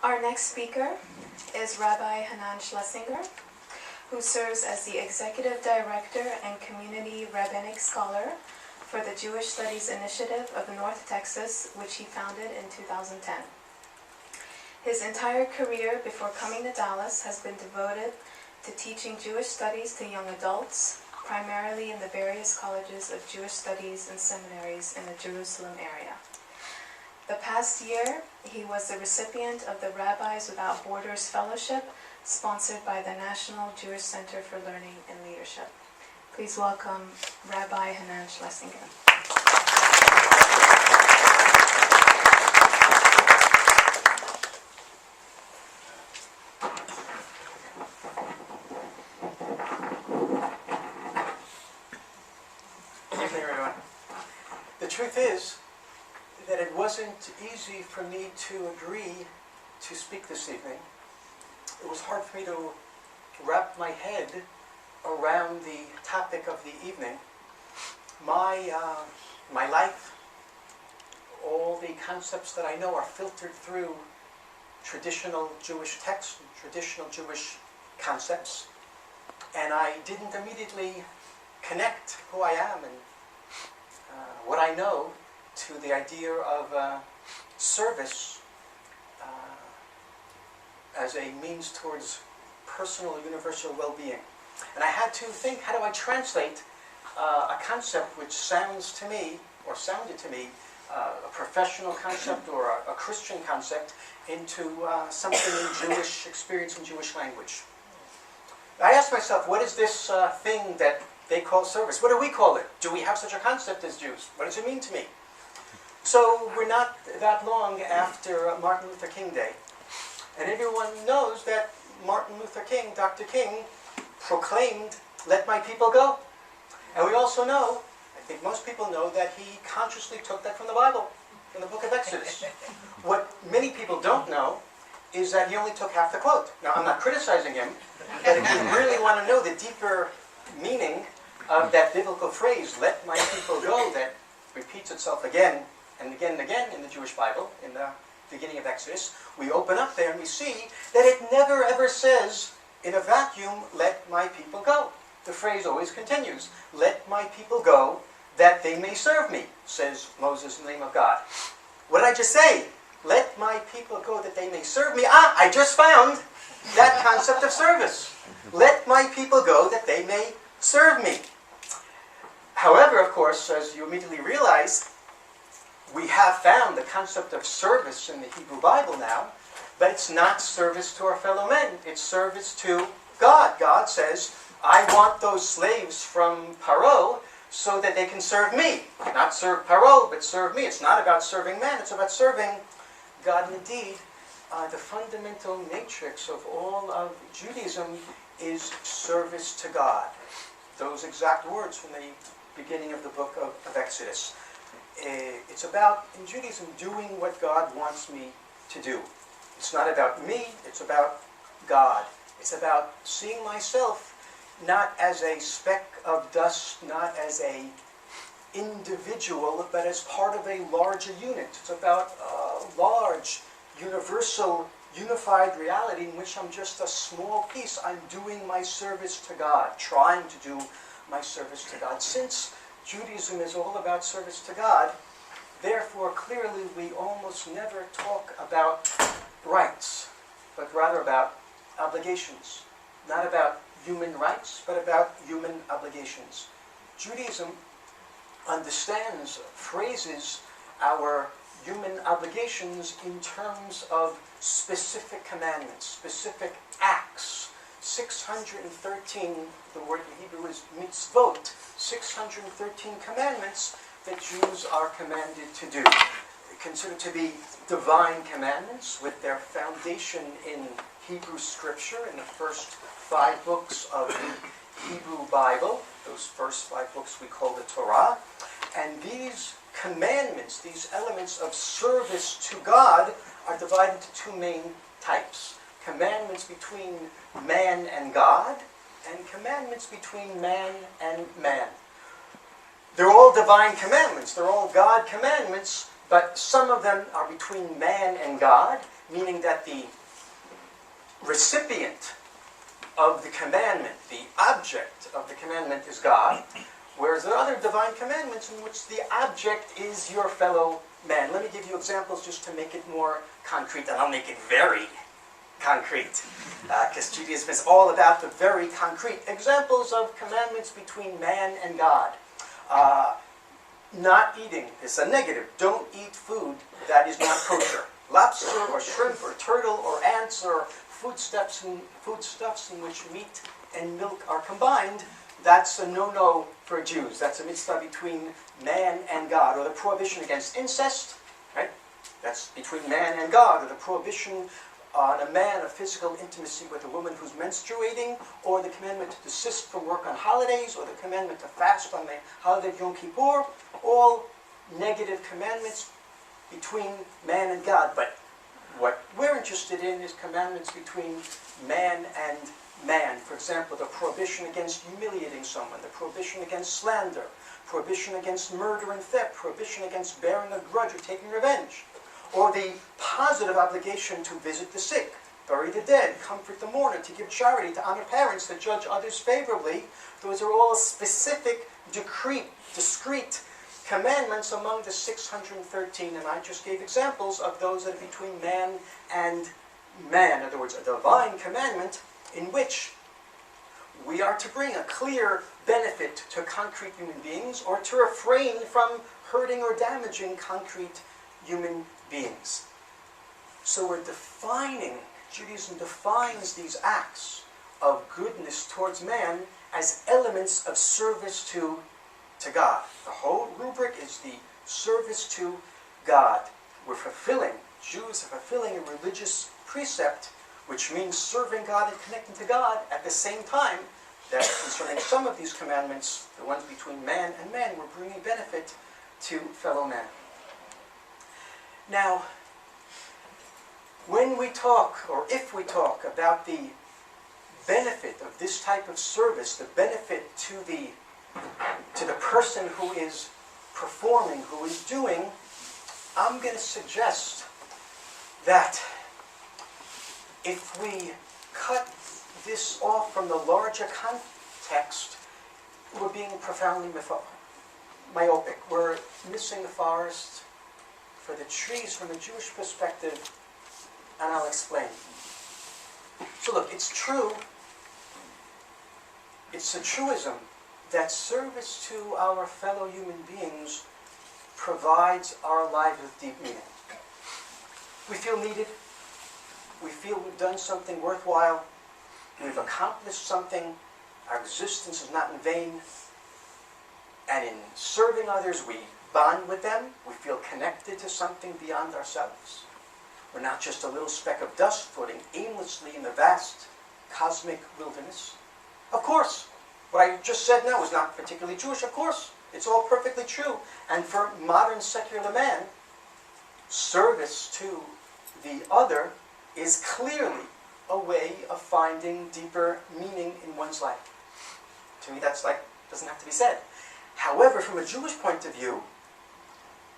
Our next speaker is Rabbi Hanan Schlesinger, who serves as the Executive Director and Community Rabbinic Scholar for the Jewish Studies Initiative of North Texas, which he founded in 2010. His entire career before coming to Dallas has been devoted to teaching Jewish studies to young adults, primarily in the various colleges of Jewish studies and seminaries in the Jerusalem area. The past year, he was the recipient of the Rabbis Without Borders Fellowship, sponsored by the National Jewish Center for Learning and Leadership. Please welcome Rabbi Hanan Schlesinger. Good evening, everyone. The truth is that it wasn't easy for me to agree to speak this evening. It was hard for me to wrap my head around the topic of the evening. My life, all the concepts that I know are filtered through traditional Jewish texts, traditional Jewish concepts, and I didn't immediately connect who I am and what I know to the idea of service as a means towards personal universal well-being. And I had to think, how do I translate a concept which sounds to me, or sounded to me, a professional concept or a Christian concept into something in Jewish experience and Jewish language. I asked myself, what is this thing that they call service? What do we call it? Do we have such a concept as Jews? What does it mean to me? So we're not that long after Martin Luther King Day. And everyone knows that Martin Luther King, Dr. King, proclaimed, "Let my people go." And we also know, I think most people know, that he consciously took that from the Bible, from the book of Exodus. What many people don't know is that he only took half the quote. Now, I'm not criticizing him, but if you really want to know the deeper meaning of that biblical phrase, "Let my people go," that repeats itself again and again and again in the Jewish Bible, in the beginning of Exodus, we open up there and we see that it never ever says in a vacuum, "Let my people go." The phrase always continues, "Let my people go that they may serve me," says Moses in the name of God. What did I just say? Let my people go that they may serve me. I just found that concept of service. Let my people go that they may serve me. However, of course, as you immediately realize, we have found the concept of service in the Hebrew Bible now, but it's not service to our fellow men. It's service to God. God says, "I want those slaves from Paro so that they can serve me." Not serve Paro, but serve me. It's not about serving man, it's about serving God. And indeed, the fundamental matrix of all of Judaism is service to God. Those exact words from the beginning of the book of Exodus. It's about, in Judaism, doing what God wants me to do. It's not about me, it's about God. It's about seeing myself not as a speck of dust, not as a individual, but as part of a larger unit. It's about a large, universal, unified reality in which I'm just a small piece. I'm doing my service to God, trying to do my service to God. Since Judaism is all about service to God, therefore, clearly, we almost never talk about rights, but rather about obligations. Not about human rights, but about human obligations. Judaism understands, phrases our human obligations in terms of specific commandments, specific acts. 613, the word in Hebrew is mitzvot, 613 commandments that Jews are commanded to do. Considered to be divine commandments with their foundation in Hebrew scripture, in the first 5 books of the Hebrew Bible. Those first 5 books we call the Torah. And these commandments, these elements of service to God, are divided into 2 main types. Commandments between man and God, and commandments between man and man. They're all divine commandments. They're all God commandments, but some of them are between man and God, meaning that the recipient of the commandment, the object of the commandment is God, whereas there are other divine commandments in which the object is your fellow man. Let me give you examples just to make it more concrete, and I'll make it very concrete, because Judaism is all about the very concrete. Examples of commandments between man and God. Not eating is a negative. Don't eat food that is not kosher. Lobster or shrimp or turtle or ants or foodstuffs in which meat and milk are combined, that's a no-no for Jews. That's a mitzvah between man and God. Or the prohibition against incest, right? That's between man and God. Or the prohibition on a man of physical intimacy with a woman who's menstruating, or the commandment to desist from work on holidays, or the commandment to fast on the holiday of Yom Kippur, all negative commandments between man and God. But what we're interested in is commandments between man and man. For example, the prohibition against humiliating someone, the prohibition against slander, prohibition against murder and theft, prohibition against bearing a grudge or taking revenge, or the positive obligation to visit the sick, bury the dead, comfort the mourner, to give charity, to honor parents, to judge others favorably. Those are all specific, discrete commandments among the 613, and I just gave examples of those that are between man and man. In other words, a divine commandment in which we are to bring a clear benefit to concrete human beings, or to refrain from hurting or damaging concrete human beings. So we're defining, Judaism defines these acts of goodness towards man as elements of service to God. The whole rubric is the service to God. Jews are fulfilling a religious precept, which means serving God and connecting to God at the same time that concerning some of these commandments, the ones between man and man, we're bringing benefit to fellow man. Now, when we talk, or if we talk about the benefit of this type of service, the benefit to the person who is performing, who is doing, I'm going to suggest that if we cut this off from the larger context, we're being profoundly myopic. We're missing the forest for the trees from a Jewish perspective, and I'll explain. So look, it's true, it's a truism that service to our fellow human beings provides our lives with deep meaning. We feel needed, we feel we've done something worthwhile, we've accomplished something, our existence is not in vain, and in serving others we bond with them, we feel connected to something beyond ourselves. We're not just a little speck of dust floating aimlessly in the vast cosmic wilderness. Of course, what I just said now was not particularly Jewish. Of course, it's all perfectly true. And for modern secular man, service to the other is clearly a way of finding deeper meaning in one's life. To me, that's doesn't have to be said. However, from a Jewish point of view,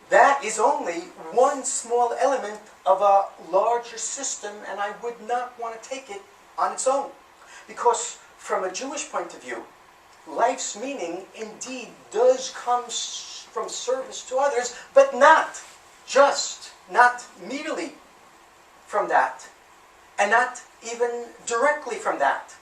that is only one small element of a larger system, and I would not want to take it on its own. Because from a Jewish point of view, life's meaning indeed does come from service to others, but not merely from that, and not even directly from that.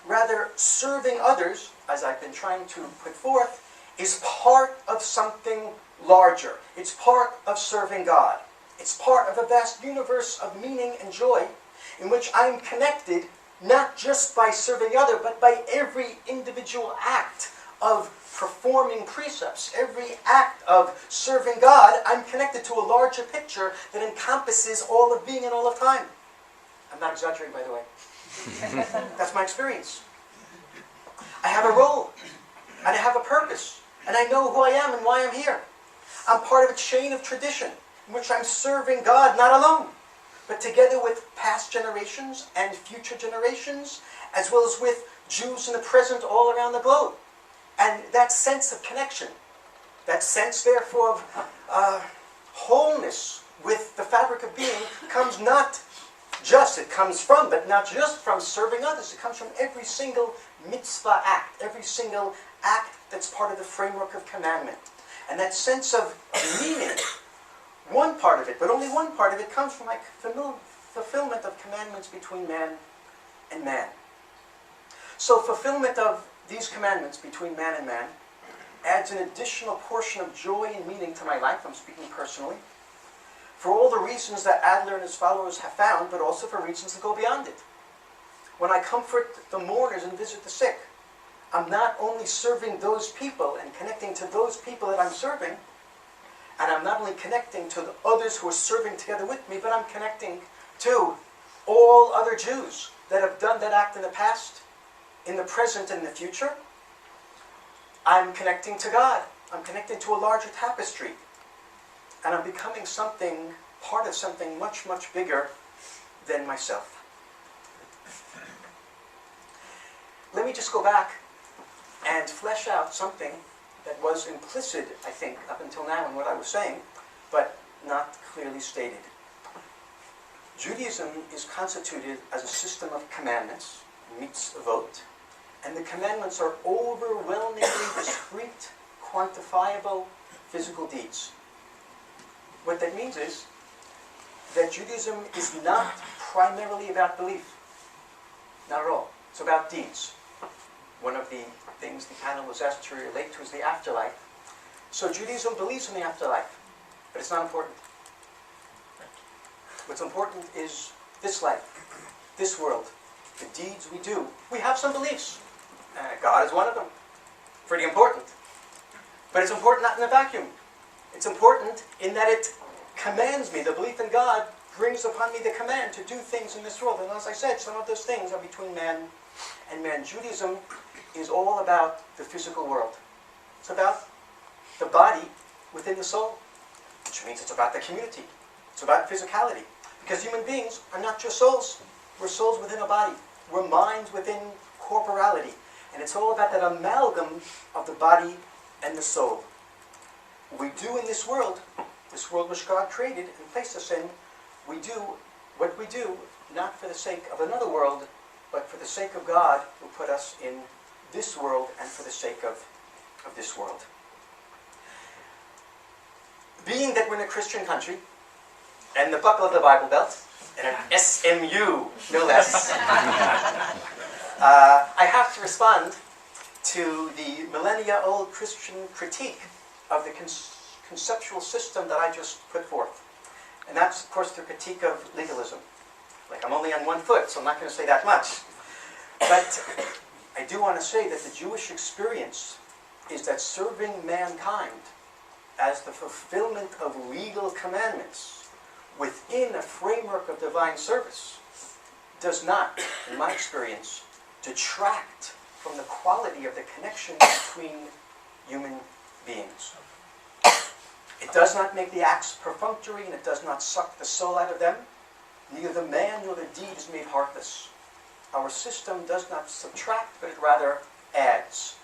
Rather, serving others, as I've been trying to put forth, is part of something larger. It's part of serving God. It's part of a vast universe of meaning and joy in which I'm connected not just by serving the other, but by every individual act of performing precepts, every act of serving God. I'm connected to a larger picture that encompasses all of being and all of time. I'm not exaggerating, by the way. That's my experience. I have a role, and I have a purpose, and I know who I am and why I'm here. I'm part of a chain of tradition in which I'm serving God, not alone, but together with past generations and future generations, as well as with Jews in the present all around the globe. And that sense of connection, that sense, therefore, of wholeness with the fabric of being comes not just, it comes from, but not just from serving others. It comes from every single mitzvah act, every single act that's part of the framework of commandment. And that sense of meaning, one part of it, but only one part of it, comes from like fulfillment of commandments between man and man. So fulfillment of these commandments between man and man adds an additional portion of joy and meaning to my life. I'm speaking personally. For all the reasons that Adler and his followers have found, but also for reasons that go beyond it. When I comfort the mourners and visit the sick, I'm not only serving those people and connecting to those people that I'm serving, and I'm not only connecting to the others who are serving together with me, but I'm connecting to all other Jews that have done that act in the past, in the present, and in the future. I'm connecting to God. I'm connecting to a larger tapestry. And I'm becoming something, part of something much, much bigger than myself. Let me just go back and flesh out something that was implicit, I think, up until now in what I was saying, but not clearly stated. Judaism is constituted as a system of commandments, mitzvot, and the commandments are overwhelmingly discrete, quantifiable, physical deeds. What that means is that Judaism is not primarily about belief. Not at all. It's about deeds. One of the things the panel was asked to relate to is the afterlife. So Judaism believes in the afterlife, but it's not important. What's important is this life, this world, the deeds we do. We have some beliefs. God is one of them. Pretty important. But it's important not in a vacuum. It's important in that it commands me. The belief in God brings upon me the command to do things in this world. And as I said, some of those things are between man and man. Judaism is all about the physical world. It's about the body within the soul, which means it's about the community. It's about physicality. Because human beings are not just souls. We're souls within a body. We're minds within corporality. And it's all about that amalgam of the body and the soul. We do in this world which God created and placed us in, we do what we do not for the sake of another world, but for the sake of God who put us in this world and for the sake of this world. Being that we're in a Christian country, and the buckle of the Bible Belt, and an SMU, no less, I have to respond to the millennia-old Christian critique of the conceptual system that I just put forth. And that's, of course, the critique of legalism. Like, I'm only on one foot, so I'm not going to say that much. But I do want to say that the Jewish experience is that serving mankind as the fulfillment of legal commandments within a framework of divine service does not, in my experience, detract from the quality of the connection between human beings. It does not make the acts perfunctory, and it does not suck the soul out of them. Neither the man nor the deed is made heartless. Our system does not subtract, but it rather adds.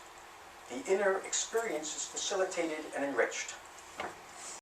The inner experience is facilitated and enriched.